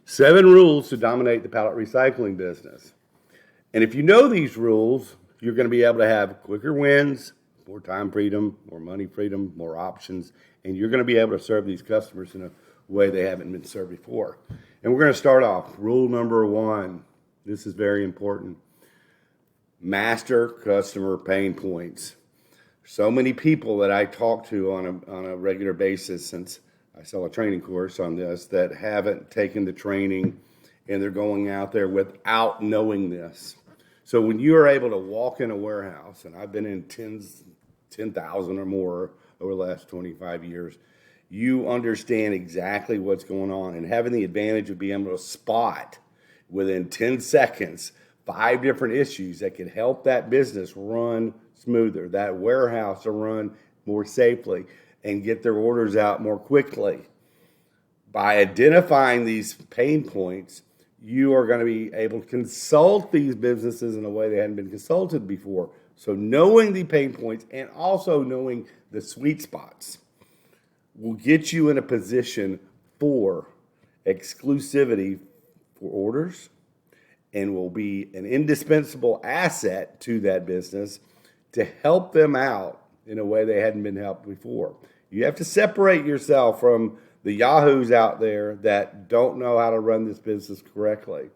7 rules to dominate the pallet recycling business. And if you know these rules, you're going to be able to have quicker wins, more time freedom, more money freedom, more options, and you're going to be able to serve these customers in a way they haven't been served before. And we're going to start off. Rule number 1. This is very important. Master customer pain points. So many people that I talk to on a regular basis, since I sell a training course on this, that haven't taken the training and they're going out there without knowing this. So when you are able to walk in a warehouse, and I've been in 10,000 or more over the last 25 years, you understand exactly what's going on, and having the advantage of being able to spot within 10 seconds 5 different issues that can help that business run smoother, that warehouse to run more safely, and get their orders out more quickly. By identifying these pain points, you are going to be able to consult these businesses in a way they hadn't been consulted before. So knowing the pain points and also knowing the sweet spots will get you in a position for exclusivity for orders and will be an indispensable asset to that business to help them out in a way they hadn't been helped before. You have to separate yourself from the yahoos out there that don't know how to run this business correctly.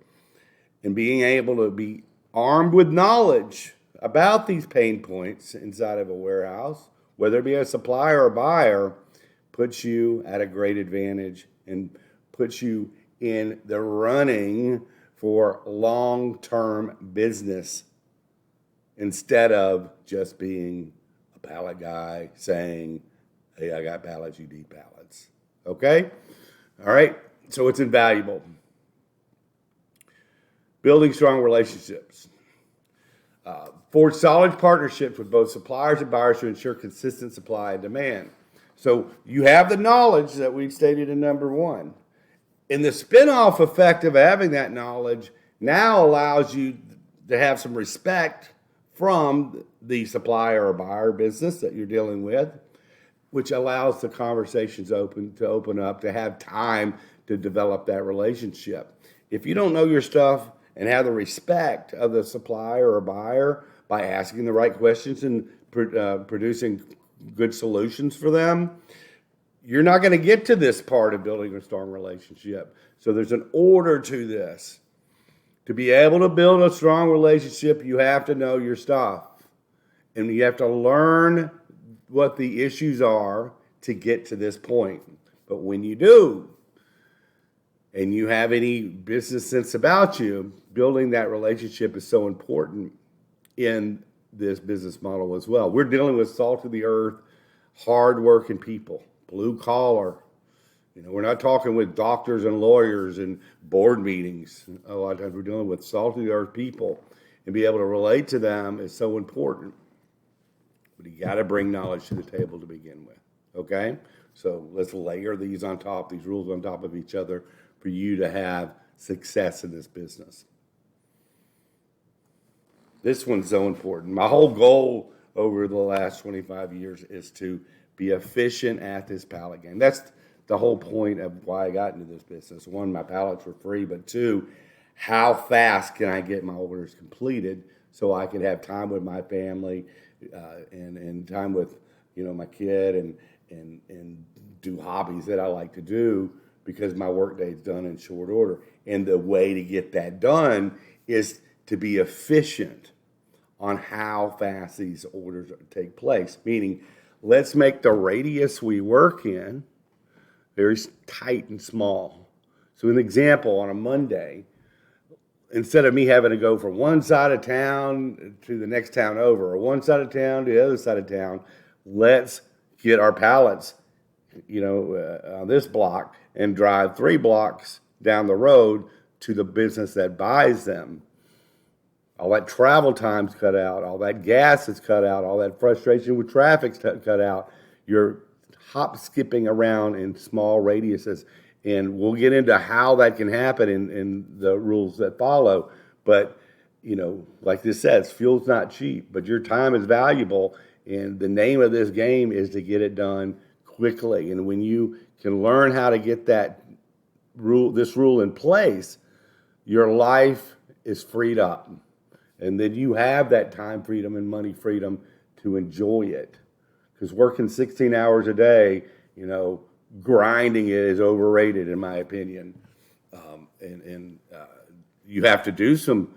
And being able to be armed with knowledge about these pain points inside of a warehouse, whether it be a supplier or buyer, puts you at a great advantage and puts you in the running for long-term business instead of just being a pallet guy saying, hey, I got pallets, you need pallets. Okay? All right. So it's invaluable. Building strong relationships. Forge solid partnerships with both suppliers and buyers to ensure consistent supply and demand. So you have the knowledge that we stated in number 1. And the spin-off effect of having that knowledge now allows you to have some respect from the supplier or buyer business that you're dealing with, which allows the conversations to open up, to have time to develop that relationship. If you don't know your stuff and have the respect of the supplier or buyer by asking the right questions and producing good solutions for them, you're not going to get to this part of building a strong relationship. So there's an order to this. To be able to build a strong relationship, you have to know your stuff. And you have to learn what the issues are to get to this point. But when you do, and you have any business sense about you, building that relationship is so important in this business model as well. We're dealing with salt of the earth, hard-working people, blue collar. We're not talking with doctors and lawyers and board meetings. A lot of times we're dealing with salt of the earth people, and be able to relate to them is so important. But you got to bring knowledge to the table to begin with, okay? So let's layer these rules on top of each other for you to have success in this business. This one's so important. My whole goal over the last 25 years is to be efficient at this pallet game. That's the whole point of why I got into this business. 1, my pallets were free, but 2, how fast can I get my orders completed so I can have time with my family, and time with my kid and do hobbies that I like to do, because my workday is done in short order. And the way to get that done is to be efficient on how fast these orders take place. Meaning, let's make the radius we work in very tight and small. So an example, on a Monday, instead of me having to go from one side of town to the next town over, or one side of town to the other side of town, let's get our pallets, on this block and drive 3 blocks down the road to the business that buys them. All that travel time's cut out, all that gas is cut out, all that frustration with traffic's cut out. You're hop skipping around in small radiuses. And we'll get into how that can happen in the rules that follow. But, like this says, fuel's not cheap, but your time is valuable. And the name of this game is to get it done quickly. And when you can learn how to get that this rule in place, your life is freed up. And then you have that time freedom and money freedom to enjoy it. Because working 16 hours a day, grinding it is overrated in my opinion. And you have to do some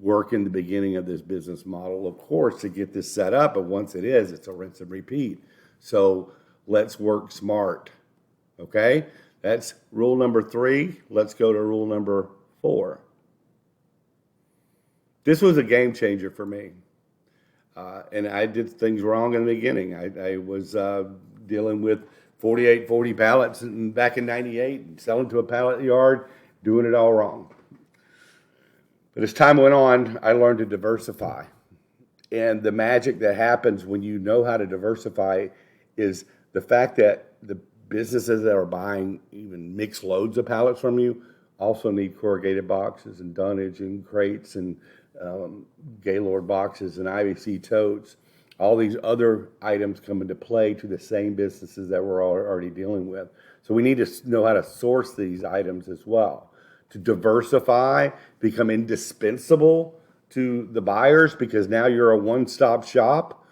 work in the beginning of this business model, of course, to get this set up. But once it is, it's a rinse and repeat. So let's work smart. Okay? That's rule number 3. Let's go to rule number 4. This was a game changer for me. And I did things wrong in the beginning. I was dealing with 4840 pallets back in 98 and selling to a pallet yard, doing it all wrong. But as time went on, I learned to diversify. And the magic that happens when you know how to diversify is the fact that the businesses that are buying even mixed loads of pallets from you also need corrugated boxes and dunnage and crates and Gaylord boxes and IBC totes. All these other items come into play to the same businesses that we're already dealing with. So we need to know how to source these items as well. To diversify, become indispensable to the buyers because now you're a one-stop shop.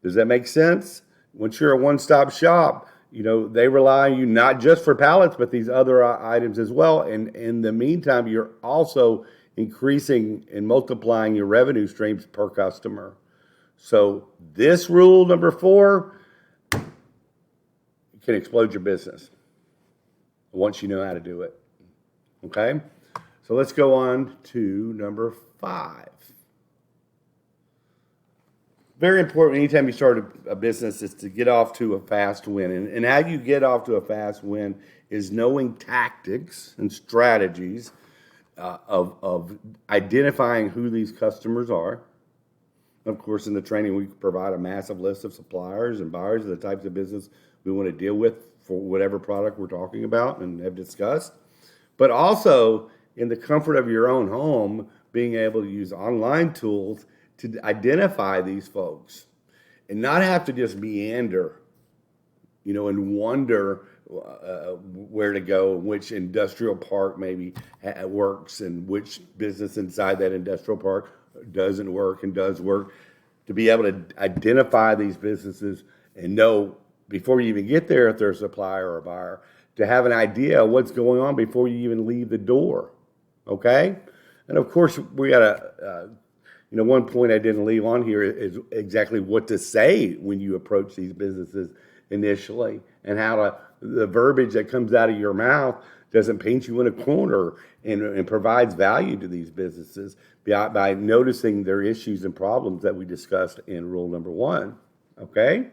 Does that make sense? Once you're a one-stop shop, they rely on you not just for pallets, but these other items as well. And in the meantime, you're also increasing and multiplying your revenue streams per customer. So this rule number 4 can explode your business once you know how to do it. Okay? So let's go on to number 5. Very important anytime you start a business is to get off to a fast win. And how you get off to a fast win is knowing tactics and strategies of identifying who these customers are. Of course, in the training, we provide a massive list of suppliers and buyers of the types of business we want to deal with for whatever product we're talking about and have discussed. But also, in the comfort of your own home, being able to use online tools to identify these folks and not have to just meander, and wonder where to go, which industrial park maybe works and which business inside that industrial park doesn't work and does work. To be able to identify these businesses and know before you even get there if they're a supplier or a buyer, to have an idea of what's going on before you even leave the door, okay? And of course, we got to, one point I didn't leave on here is exactly what to say when you approach these businesses initially and how the verbiage that comes out of your mouth doesn't paint you in a corner and provides value to these businesses by noticing their issues and problems that we discussed in rule number 1, okay?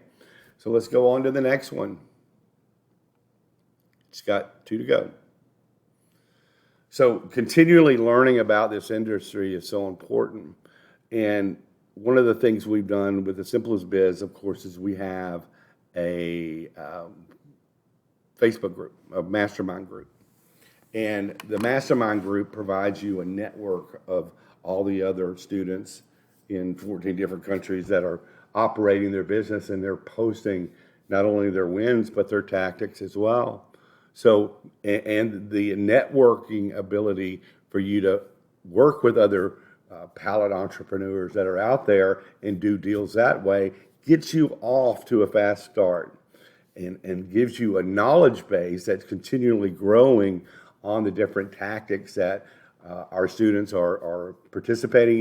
So let's go on to the next one. It's got 2 to go. So continually learning about this industry is so important. And one of the things we've done with the Simplest Biz, of course, is we have a Facebook group, a mastermind group. And the mastermind group provides you a network of all the other students in 14 different countries that are operating their business, and they're posting not only their wins, but their tactics as well. So, and the networking ability for you to work with other pallet entrepreneurs that are out there and do deals that way gets you off to a fast start and gives you a knowledge base that's continually growing on the different tactics that our students are participating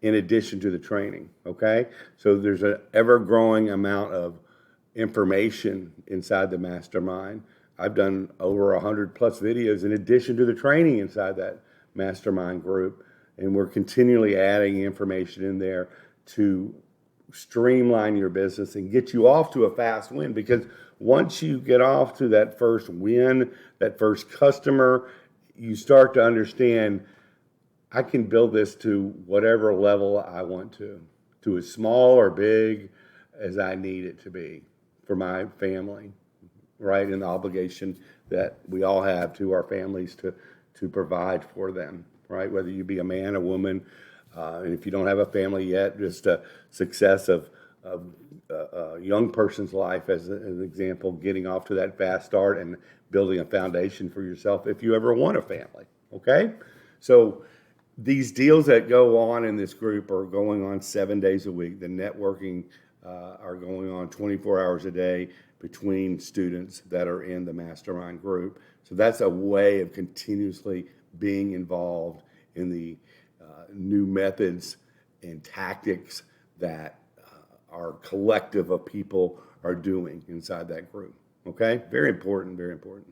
in addition to the training, okay? So there's an ever-growing amount of information inside the mastermind. I've done over 100 plus videos in addition to the training inside that mastermind group, and we're continually adding information in there to streamline your business and get you off to a fast win, because once you get off to that first win, that first customer, you start to understand, I can build this to whatever level I want to as small or big as I need it to be for my family, right? And the obligation that we all have to our families to provide for them, right? Whether you be a man, a woman, and if you don't have a family yet, just a success of of a young person's life as an example, getting off to that fast start and building a foundation for yourself if you ever want a family, okay? So these deals that go on in this group are going on 7 days a week. The networking are going on 24 hours a day between students that are in the mastermind group. So that's a way of continuously being involved in the new methods and tactics that our collective of people are doing inside that group. Okay? Very important, very important.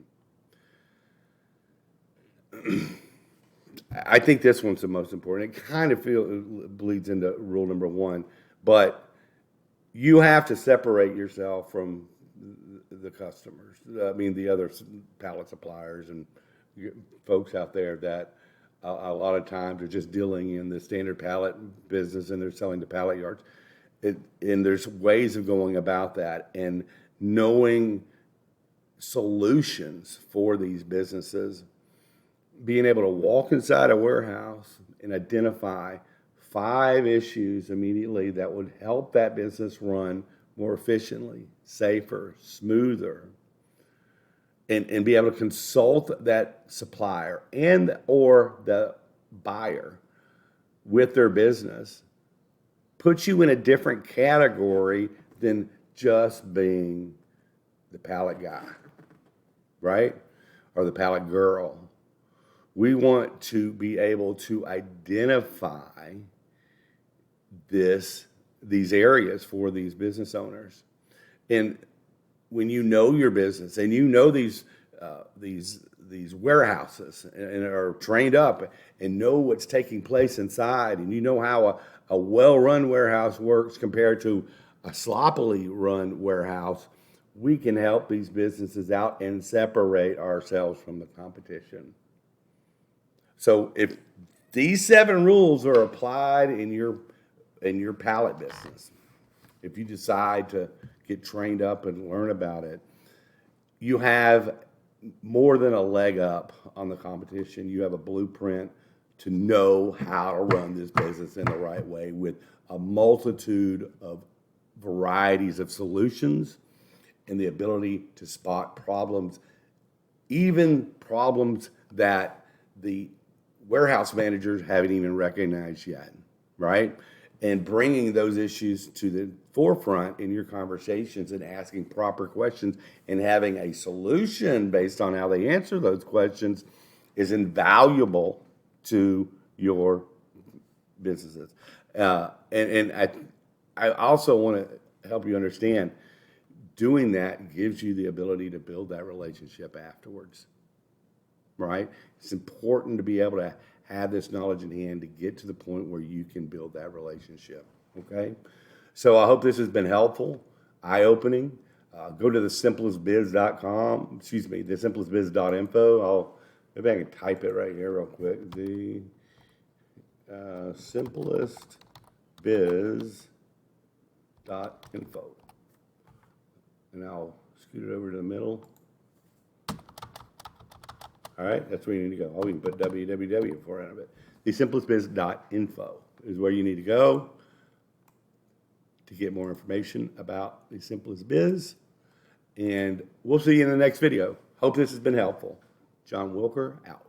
I think this one's the most important. It kind of bleeds into rule number 1, but you have to separate yourself from the customers. I mean, the other pallet suppliers and folks out there that a lot of times are just dealing in the standard pallet business and they're selling to pallet yards. And there's ways of going about that and knowing solutions for these businesses, being able to walk inside a warehouse and identify 5 issues immediately that would help that business run more efficiently, safer, smoother, and be able to consult that supplier and or the buyer with their business puts you in a different category than just being the pallet guy, right? Or the pallet girl. We want to be able to identify these areas for these business owners. And when you know your business and you know these warehouses and are trained up and know what's taking place inside, and you know how a well-run warehouse works compared to a sloppily run warehouse, we can help these businesses out and separate ourselves from the competition. So if these 7 rules are applied in your pallet business, if you decide to get trained up and learn about it, you have more than a leg up on the competition. You have a blueprint to know how to run this business in the right way with a multitude of varieties of solutions and the ability to spot problems, even problems that the warehouse managers haven't even recognized yet, right? And bringing those issues to the forefront in your conversations and asking proper questions and having a solution based on how they answer those questions is invaluable to your businesses. And I also want to help you understand, doing that gives you the ability to build that relationship afterwards, right? It's important to be able to have this knowledge in hand to get to the point where you can build that relationship, okay? So I hope this has been helpful, eye-opening. Go to thesimplestbiz.com, thesimplestbiz.info. Maybe I can type it right here real quick. The simplestbiz.info. And I'll scoot it over to the middle. All right, that's where you need to go. Oh, we can put www before end of it. Thesimplestbiz.info is where you need to go to get more information about The Simplest Biz. And we'll see you in the next video. Hope this has been helpful. John Wilker, out.